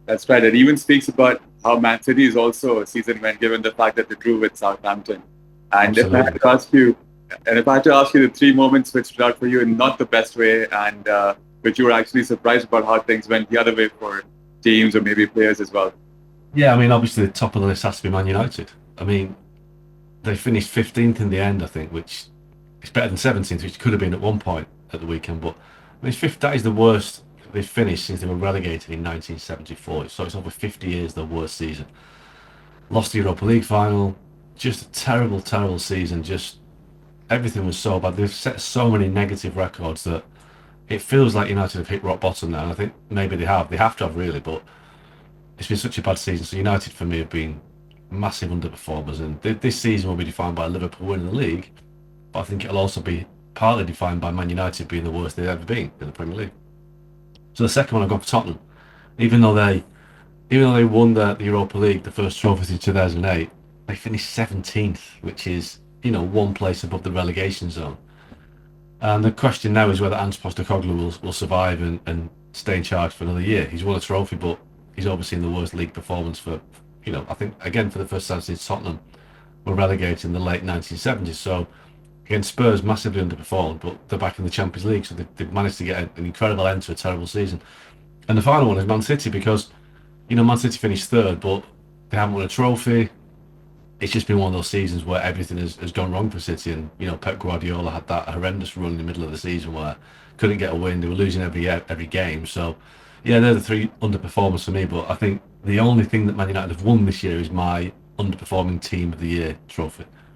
That's right. It even speaks about how Man City is also a season when, given the fact that they drew with Southampton. And if I had Absolutely. to ask you, and if I had to ask you the three moments which stood out for you in not the best way, and which you were actually surprised about how things went the other way for teams or maybe players as well. Yeah, I mean, obviously the top of the list has to be Man United. I mean, they finished 15th in the end, I think, which is better than 17th, which could have been at one point at the weekend. But I mean, fifth, that is the worst they've finished since they were relegated in 1974. So it's over 50 years their worst season. Lost the Europa League final. Just a terrible, terrible season. Just everything was so bad. They've set so many negative records that it feels like United have hit rock bottom now. And I think maybe they have. They have to have really, but it's been such a bad season. So United for me have been massive underperformers, and this season will be defined by Liverpool winning the league. But I think it'll also be partly defined by Man United being the worst they've ever been in the Premier League. So the second one I've gone for Tottenham, even though they even though they won the Europa League, the first trophy in 2008, they finished 17th, which is one place above the relegation zone. And the question now is whether Ange Postecoglou will survive and stay in charge for another year. He's won a trophy, but he's overseen the worst league performance for, I think, again, for the first time since Tottenham were relegated in the late 1970s. So, again, Spurs massively underperformed, but they're back in the Champions League. So they've managed to get an incredible end to a terrible season. And the final one is Man City because, Man City finished third, but they haven't won a trophy. It's just been one of those seasons where everything has gone wrong for City. And, Pep Guardiola had that horrendous run in the middle of the season where couldn't get a win. They were losing every game. So, yeah, they're the three underperformers for me. But I think the only thing that Man United have won this year is my underperforming team of the year trophy.